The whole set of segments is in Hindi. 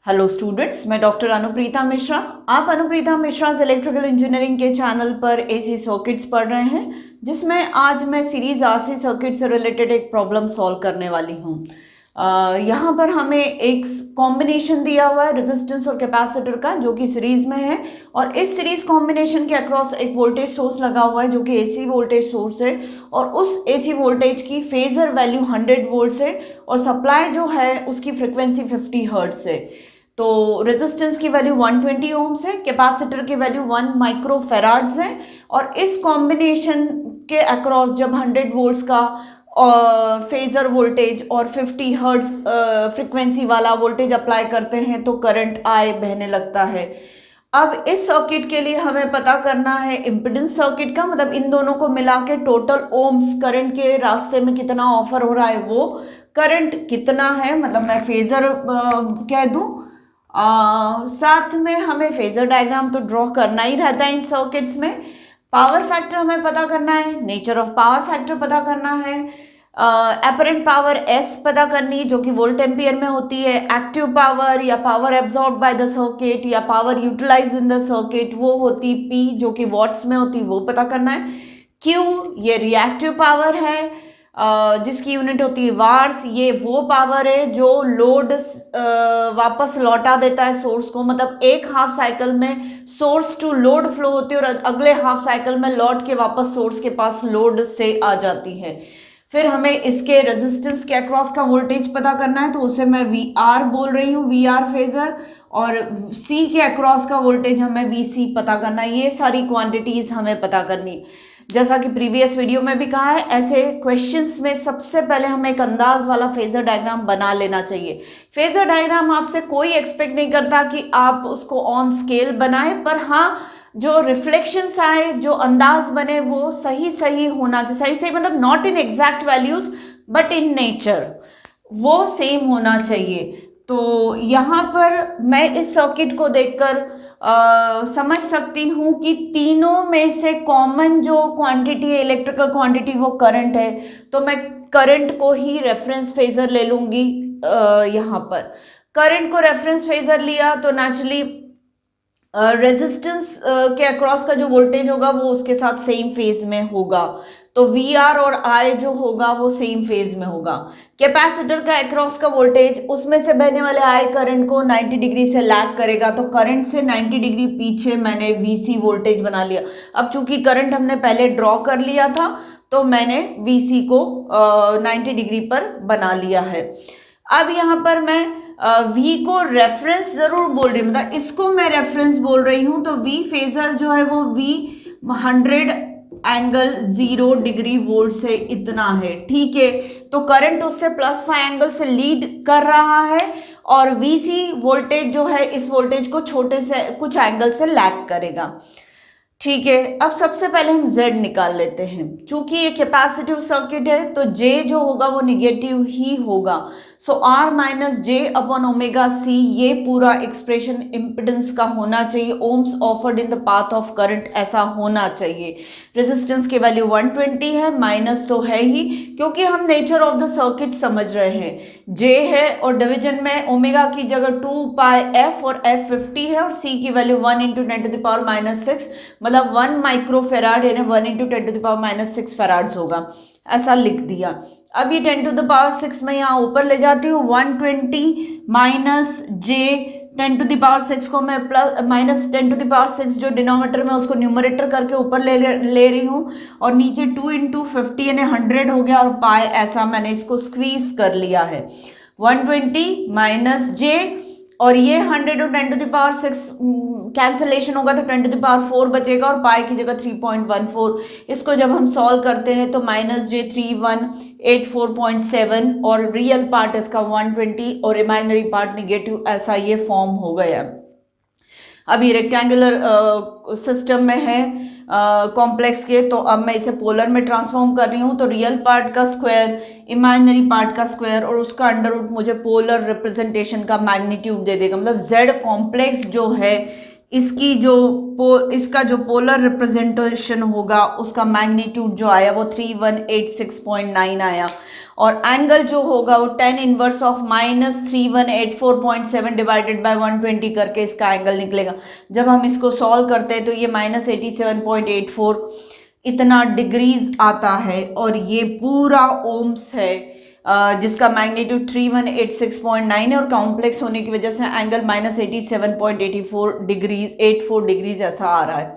हेलो स्टूडेंट्स, मैं डॉक्टर अनुप्रीता मिश्रा। आप अनुप्रीता मिश्रा इलेक्ट्रिकल इंजीनियरिंग के चैनल पर एसी सर्किट्स पढ़ रहे हैं, जिसमें आज मैं सीरीज आरसी सर्किट से रिलेटेड एक प्रॉब्लम सॉल्व करने वाली हूँ। यहाँ पर हमें एक कॉम्बिनेशन दिया हुआ है रेजिस्टेंस और कैपेसिटर का, जो कि सीरीज में है, और इस सीरीज कॉम्बिनेशन के अक्रॉस एक वोल्टेज सोर्स लगा हुआ है जो कि एसी वोल्टेज सोर्स है, और उस एसी वोल्टेज की फेजर वैल्यू 100 वोल्ट्स है और सप्लाई जो है उसकी फ्रिक्वेंसी 50 हर्ट्ज है। तो रेजिस्टेंस की वैल्यू 120 ओम्स है, कैपेसिटर की वैल्यू 1 माइक्रो फेराड्स है, और इस कॉम्बिनेशन के अक्रॉस जब 100 वोल्ट्स का फेजर वोल्टेज और 50 हर्ट्ज फ्रिक्वेंसी वाला वोल्टेज अप्लाई करते हैं तो करंट आई बहने लगता है। अब इस सर्किट के लिए हमें पता करना है इम्पिडेंस सर्किट का, मतलब इन दोनों को मिला के टोटल ओम्स करंट के रास्ते में कितना ऑफर हो रहा है, वो करंट कितना है, मतलब मैं फेजर कह दूं। साथ में हमें फेजर डायग्राम तो ड्रॉ करना ही रहता है इन सर्किट्स में। पावर फैक्टर हमें पता करना है, नेचर ऑफ पावर फैक्टर पता करना है, एपरेंट पावर एस पता करनी जो कि वोल्ट एम्पियर में होती है, एक्टिव पावर या power absorb by the circuit या power utilise in the circuit वो होती पी जो कि वॉट्स में होती, वो पता करना है। क्यू ये रिएक्टिव पावर है जिसकी यूनिट होती है वार्स, ये वो पावर है जो लोड वापस लौटा देता है सोर्स को, मतलब एक हाफ साइकिल में सोर्स टू लोड फ्लो होती है और अगले हाफ साइकिल में लौट के वापस सोर्स के पास लोड से आ जाती है। फिर हमें इसके रेजिस्टेंस के अक्रॉस का वोल्टेज पता करना है, तो उसे मैं वी आर बोल रही हूँ, वी आर फेजर, और सी के अक्रॉस का वोल्टेज हमें वी सी पता करना है। ये सारी क्वांटिटीज हमें पता करनी। जैसा कि प्रीवियस वीडियो में भी कहा है, ऐसे क्वेश्चंस में सबसे पहले हमें एक अंदाज वाला फेजर डायग्राम बना लेना चाहिए। फेजर डायग्राम आपसे कोई एक्सपेक्ट नहीं करता कि आप उसको ऑन स्केल बनाएं, पर हाँ जो रिफ्लेक्शंस आए, जो अंदाज बने वो सही सही होना चाहिए। सही सही मतलब not in exact values but in nature, वो सेम होना चाहिए। तो यहाँ पर मैं इस सर्किट को देखकर समझ सकती हूँ कि तीनों में से कॉमन जो क्वांटिटी है, इलेक्ट्रिकल क्वांटिटी, वो करंट है। तो मैं करंट को ही रेफरेंस फेजर ले लूंगी। यहाँ पर करंट को रेफरेंस फेजर लिया तो नेचुरली रेजिस्टेंस के अक्रॉस का जो वोल्टेज होगा वो उसके साथ सेम फेज में होगा, तो वी आर और आई जो होगा वो सेम फेज में होगा। कैपेसिटर का अक्रॉस का वोल्टेज उसमें से बहने वाले आई करंट को 90 डिग्री से लैग करेगा, तो करंट से 90 डिग्री पीछे मैंने वीसी वोल्टेज बना लिया। अब चूंकि करंट हमने पहले ड्रॉ कर लिया था तो मैंने वीसी को 90 डिग्री पर बना लिया है। अब यहाँ पर मैं V को रेफरेंस जरूर बोल रही हूँ, मतलब इसको मैं रेफरेंस बोल रही हूँ, तो V फेजर जो है वो V 100 एंगल 0 डिग्री वोल्ट से इतना है, ठीक है। तो करंट उससे +5 एंगल से लीड कर रहा है और VC वोल्टेज जो है इस वोल्टेज को छोटे से कुछ एंगल से लैग करेगा, ठीक है। अब सबसे पहले हम Z निकाल लेते हैं। चूंकि ये कैपेसिटिव सर्किट है तो J जो होगा वो निगेटिव ही होगा, so R minus J upon omega C, ये पूरा एक्सप्रेशन इम्पिडेंस का होना चाहिए, ohms offered in the path of current ऐसा होना चाहिए। रेजिस्टेंस की वैल्यू 120 है, माइनस तो है ही क्योंकि हम नेचर ऑफ द सर्किट समझ रहे हैं। J है और डिवीजन में ओमेगा की जगह 2 पाई f और f 50 है और C की value 1 into 10 to the power -6, मतलब 1 माइक्रो फेराड यानी 1 into 10 to the power -6 farads होगा, ऐसा लिख दिया। अब ये 10 टू द पावर 6 में यहाँ ऊपर ले जाती हूँ, 120 minus J 10 to the power 6 को मैं plus minus 10 to the power 6 जो डिनोमिनेटर में उसको न्यूमरेटर करके ऊपर ले रही हूँ, और नीचे 2 इंटू 50 यानी 100 हो गया, और पाई ऐसा मैंने इसको स्क्वीज कर लिया है। 120 माइनस जे, और ये 100 और 10 टू द पावर 6 कैंसलेशन होगा तो 10 टू द पावर 4 बचेगा और पाई की जगह 3.14। इसको जब हम सॉल्व करते हैं तो -j 3184.7 और रियल पार्ट इसका 120 और इमेजिनरी पार्ट निगेटिव, ऐसा ये फॉर्म हो गया। अब ये रेक्टेंगुलर सिस्टम में है कॉम्प्लेक्स के, तो अब मैं इसे पोलर में ट्रांसफॉर्म कर रही हूँ, तो रियल पार्ट का स्क्वायर, इमेजिनरी पार्ट का स्क्वायर और उसका अंडर रूट मुझे पोलर रिप्रेजेंटेशन का मैग्नीट्यूड दे देगा, मतलब z कॉम्प्लेक्स जो है इसका जो पोलर रिप्रेजेंटेशन होगा उसका मैग्नीट्यूड जो आया वो 3186.9 आया, और एंगल जो होगा वो tan inverse of -3184.7 divided by 120 करके इसका एंगल निकलेगा। जब हम इसको सॉल्व करते हैं तो ये -87.84 इतना डिग्रीज आता है, और ये पूरा ओम्स है जिसका मैग्नीट्यूड 3186.9 है, और कॉम्प्लेक्स होने की वजह से एंगल -87.84 डिग्रीज ऐसा आ रहा है।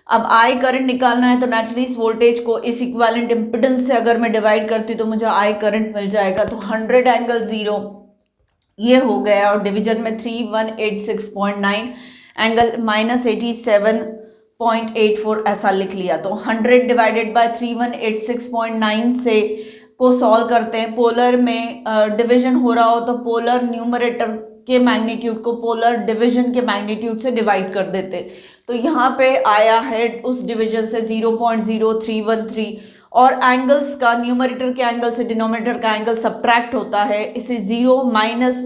अब आई करंट निकालना है तो नेचुरली इस वोल्टेज को इस इक्विवेलेंट इम्पिडेंस से अगर मैं डिवाइड करती तो मुझे आई करंट मिल जाएगा। तो 100 एंगल 0 ये हो गया, और डिवीजन में 3186.9 एंगल -87.84 ऐसा लिख लिया। तो 100 डिवाइडेड बाय 3186.9 से को सॉल्व करते हैं। पोलर में डिवीजन हो रहा हो तो पोलर न्यूमरेटर के मैग्नीट्यूड को पोलर डिवीजन के मैग्नीट्यूड से डिवाइड कर देते। तो यहाँ पे आया है उस डिवीजन से 0.0313, और एंगल्स का न्यूमरेटर के एंगल से डिनोमिनेटर का एंगल सब्ट्रैक्ट होता है, इसे 0 माइनस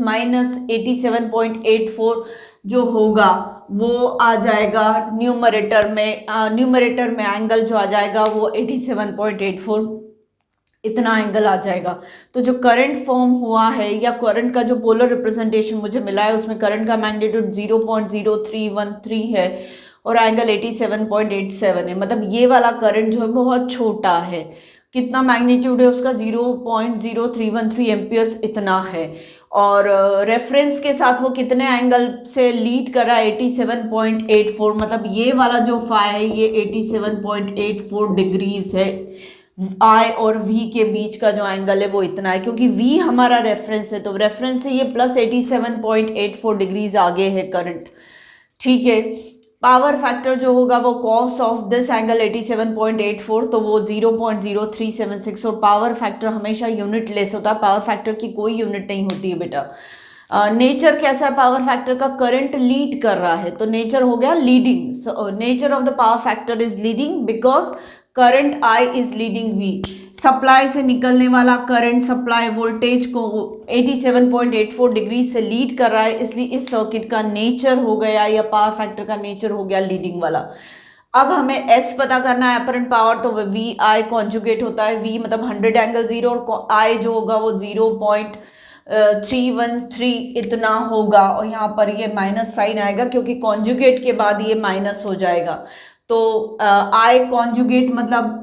87.84 जो होगा वो आ जाएगा न्यूमरेटर में एंगल जो आ जाएगा वो 87.84 इतना एंगल आ जाएगा। तो जो करंट फॉर्म हुआ है या करंट का जो पोलर रिप्रेजेंटेशन मुझे मिला है उसमें करंट का मैग्नीट्यूड 0.0313 है और एंगल 87.87 है। मतलब ये वाला करंट जो है बहुत छोटा है। कितना मैग्नीट्यूड है उसका? 0.0313 एम्पियर्स इतना है। और रेफरेंस के साथ वो कितने एंगल से लीड कर रहा है? 87.84। मतलब ये वाला जो फाई है ये 87.84 डिग्रीज है। आई और वी के बीच का जो एंगल है वो इतना है, क्योंकि वी हमारा रेफरेंस है, तो रेफरेंस से ये प्लस 87.84 डिग्रीज आगे है करंट। ठीक है। पावर फैक्टर जो होगा वो कॉस ऑफ दिस एंगल 87.84, तो वो 0.0376। और पावर फैक्टर हमेशा यूनिट लेस होता है, पावर फैक्टर की कोई यूनिट नहीं होती है बेटा। नेचर कैसा है पावर फैक्टर का? करंट लीड कर रहा है, तो नेचर हो गया leading. Nature of the power factor is leading because current I is leading V. Supply से निकलने वाला करंट सप्लाई वोल्टेज को 87.84 डिग्री से लीड कर रहा है, इसलिए इस सर्किट का नेचर हो गया या पावर फैक्टर का नेचर हो गया लीडिंग वाला। अब हमें एस पता करना है अपरेंट पावर, तो वी आई कॉन्जुगेट होता है। वी मतलब 100 एंगल 0 और आई जो होगा वो 0.313 इतना होगा, और यहाँ पर ये माइनस साइन आएगा क्योंकि कॉन्जुगेट के बाद ये माइनस हो जाएगा। तो आई कॉन्जुगेट मतलब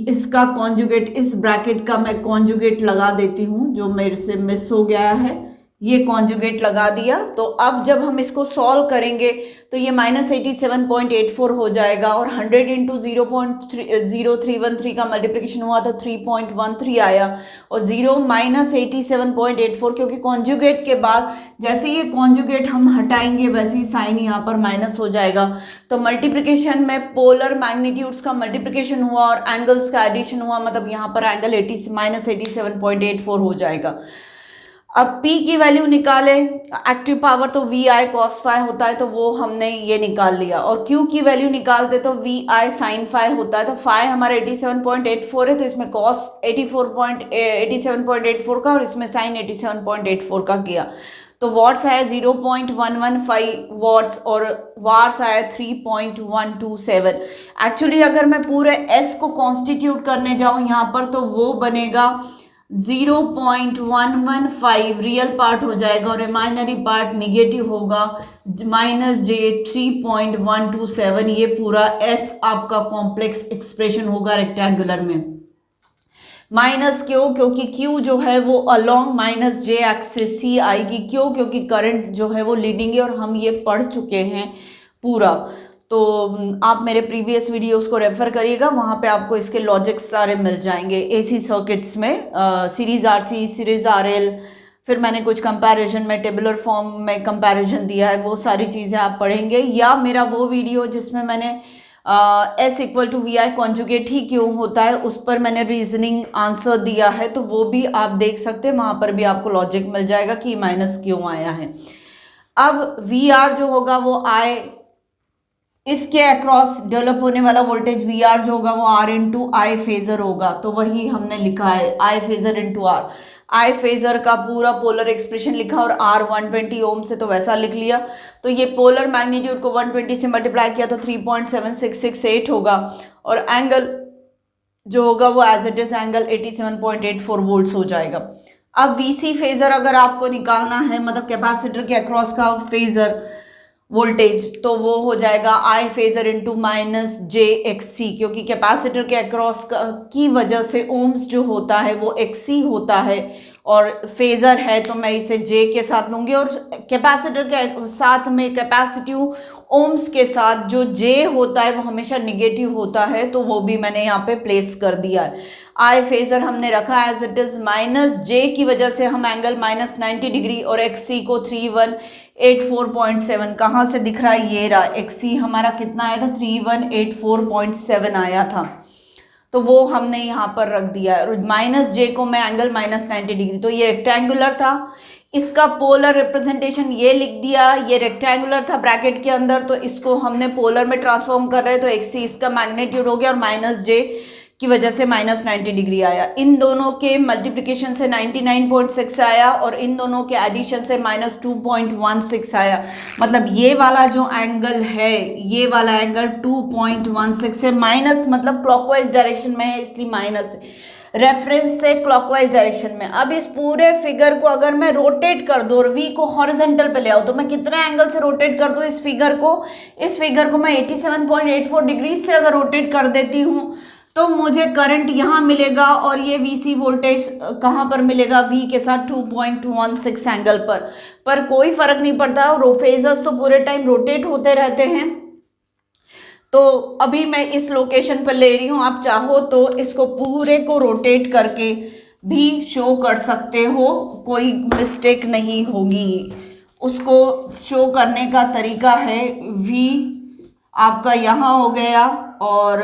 इसका कॉन्जुगेट, इस ब्रैकेट का मैं कॉन्जुगेट लगा देती हूँ जो मेरे से मिस हो गया है, ये कॉन्जुगेट लगा दिया। तो अब जब हम इसको सॉल्व करेंगे तो ये -87.84 हो जाएगा, और 100 इंटू 0.0313 का मल्टीप्लिकेशन हुआ तो 3.13 आया, और 0 -87.84 क्योंकि कॉन्जुगेट के बाद जैसे ये कॉन्जुगेट हम हटाएंगे वैसे ही साइन यहाँ पर माइनस हो जाएगा। तो मल्टीप्लिकेशन में पोलर मैग्नीट्यूड्स का मल्टीप्लिकेशन हुआ और एंगल्स का एडिशन हुआ, मतलब यहाँ पर एंगल -87.84 हो जाएगा। अब P की वैल्यू निकाले, एक्टिव पावर तो वी आई कॉस फाई होता है, तो वो हमने ये निकाल लिया। और Q की वैल्यू निकालते तो वी आई साइन फाई होता है, तो फाई हमारा 87.84 है, तो इसमें कॉस 87.84 का और इसमें साइन 87.84 का किया, तो वॉट्स आया 0.115 वॉट्स और वार्स आया 3.127। एक्चुअली अगर मैं पूरे S को कॉन्स्टिट्यूट करने जाऊँ यहाँ पर तो वो बनेगा 0.115 रियल पार्ट हो जाएगा और इमेजिनरी पार्ट निगेटिव होगा -j3.127। ये पूरा S आपका कॉम्प्लेक्स एक्सप्रेशन होगा रेक्टेंगुलर में। माइनस क्यों? क्योंकि Q जो है वो अलोंग -j एक्सिस ही आएगी। क्यों? क्योंकि करंट जो है वो लीडिंग है और हम ये पढ़ चुके हैं पूरा। तो आप मेरे प्रीवियस वीडियोस को रेफर करिएगा, वहाँ पे आपको इसके लॉजिक्स सारे मिल जाएंगे। एसी सर्किट्स में सीरीज आरसी, सीरीज आरएल, फिर मैंने कुछ कंपैरिजन में टेबुलर फॉर्म में कंपैरिजन दिया है, वो सारी चीज़ें आप पढ़ेंगे। या मेरा वो वीडियो जिसमें मैंने S = VI कॉन्जुगेट ही क्यों होता है उस पर मैंने रीजनिंग आंसर दिया है, तो वो भी आप देख सकते हैं, वहाँ पर भी आपको लॉजिक मिल जाएगा कि माइनस क्यों आया है। अब VR जो होगा वो I, इसके अक्रॉस डेवलप होने वाला वोल्टेज VR जो होगा वो R × I फेजर होगा, तो वही हमने लिखा है I phasor × R। I phasor का पूरा पोलर एक्सप्रेशन लिखा और R 120 ओम से तो वैसा लिख लिया। तो ये पोलर मैग्नीट्यूड को 120 से मल्टीप्लाई किया तो 3.7668 होगा और एंगल जो होगा वो as it is angle 87.84 volts हो जाएगा। अब VC फेजर अगर आपको निकालना है, मतलब कैपेसिटर के अक्रॉस का फेजर वोल्टेज, तो वो हो जाएगा I phasor into minus JXC, क्योंकि कैपेसिटर के अक्रॉस की वजह से ओम्स जो होता है वो XC होता है और फेजर है तो मैं इसे J के साथ लूंगी और कैपेसिटर के साथ में कैपेसिटिव ओम्स के साथ जो J होता है वो हमेशा निगेटिव होता है, तो वो भी मैंने यहाँ पे प्लेस कर दिया है। I फेजर हमने रखा as it is, minus J की वजह से हम एंगल माइनस 90 डिग्री और XC को 3184.7 कहाँ से दिख रहा है, ये रहा। XC हमारा कितना आया था, 3184.7 आया था, तो वो हमने यहाँ पर रख दिया है। और माइनस J को मैं एंगल माइनस 90 डिग्री, तो ये रेक्टेंगुलर था, इसका पोलर रिप्रेजेंटेशन ये लिख दिया, ये रेक्टेंगुलर था ब्रैकेट के अंदर, तो इसको हमने पोलर में ट्रांसफॉर्म कर रहे हैं, तो XC इसका मैग्नीट्यूड हो गया और माइनस J की वजह से माइनस 90 डिग्री आया। इन दोनों के मल्टीप्लिकेशन से 99.6 आया और इन दोनों के एडिशन से माइनस 2.16 आया। मतलब ये वाला जो एंगल है, ये वाला एंगल 2.16 से माइनस, मतलब क्लॉकवाइज डायरेक्शन में है इसलिए माइनस है, रेफरेंस से क्लॉकवाइज डायरेक्शन में। अब इस पूरे फिगर को अगर मैं रोटेट कर दूं और V को हॉरिजॉन्टल पे ले आऊं, तो मैं कितने एंगल से रोटेट कर दूं इस फिगर को, मैं 87.84 डिग्री से अगर रोटेट कर देती हूं तो मुझे करंट यहाँ मिलेगा और ये VC वोल्टेज कहाँ पर मिलेगा, V के साथ 2.16 एंगल पर कोई फर्क नहीं पड़ता, फेजर्स तो पूरे टाइम रोटेट होते रहते हैं। तो अभी मैं इस लोकेशन पर ले रही हूँ, आप चाहो तो इसको पूरे को रोटेट करके भी शो कर सकते हो, कोई मिस्टेक नहीं होगी। उसको शो करने का तरीका है, V आपका यहाँ हो गया और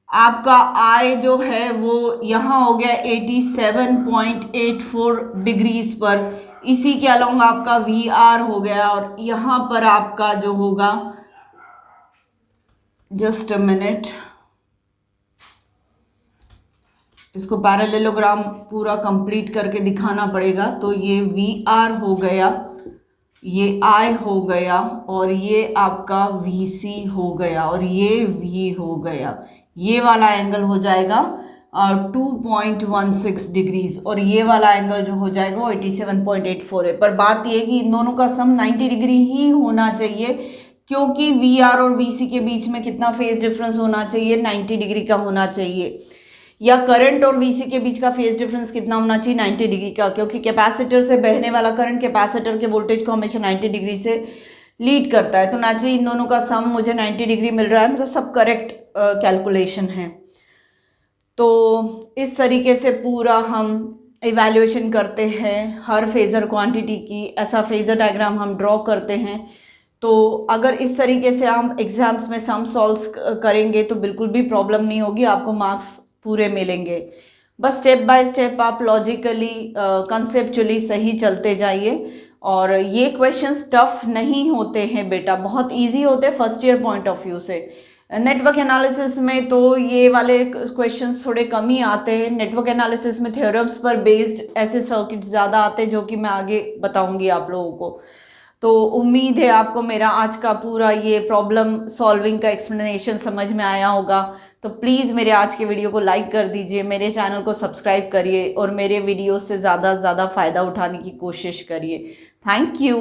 आपका I जो है वो यहाँ हो गया 87.84 डिग्रीज पर, इसी के अलोंग आपका VR हो गया और यहाँ पर आपका जो होगा, जस्ट अ मिनट, इसको पैरेललोग्राम पूरा कंप्लीट करके दिखाना पड़ेगा। तो ये VR हो गया, ये I हो गया और ये आपका VC हो गया और ये V हो गया। ये वाला एंगल हो जाएगा 2.16 डिग्रीज और ये वाला एंगल जो हो जाएगा वो 87.84 है। पर बात ये कि इन दोनों का सम 90 डिग्री ही होना चाहिए, क्योंकि VR और VC के बीच में कितना फेज डिफरेंस होना चाहिए, 90 डिग्री का होना चाहिए। या करंट और VC के बीच का फेज डिफरेंस कितना होना चाहिए, 90 डिग्री का, क्योंकि कैपेसिटर से बहने वाला करंट कैपेसिटर के वोल्टेज को हमेशा 90 डिग्री से लीड करता है। तो नेचुरली इन दोनों का सम मुझे 90 डिग्री मिल रहा है, मतलब सब करेक्ट कैलकुलेशन है। तो इस तरीके से पूरा हम इवैल्यूएशन करते हैं हर फेज़र क्वांटिटी की, ऐसा फेज़र डायग्राम हम ड्रॉ करते हैं। तो अगर इस तरीके से आप एग्जाम्स में सम सॉल्व करेंगे तो बिल्कुल भी प्रॉब्लम नहीं होगी, आपको मार्क्स पूरे मिलेंगे। बस स्टेप बाय स्टेप आप लॉजिकली कंसेप्चुअली सही चलते जाइए। और ये क्वेश्चंस टफ नहीं होते हैं बेटा, बहुत इजी होते हैं first year point of view से। नेटवर्क एनालिसिस में तो ये वाले क्वेश्चंस थोड़े कम ही आते हैं। नेटवर्क एनालिसिस में थ्योरम्स पर बेस्ड ऐसे सर्किट ज़्यादा आते हैं जो कि मैं आगे बताऊंगी आप लोगों को। तो उम्मीद है आपको मेरा आज का पूरा ये प्रॉब्लम सॉल्विंग का एक्सप्लेनेशन समझ में आया होगा। तो प्लीज़ मेरे आज के वीडियो को लाइक कर दीजिए, मेरे चैनल को सब्सक्राइब करिए और मेरे वीडियो से ज़्यादा से ज़्यादा फ़ायदा उठाने की कोशिश करिए। Thank you.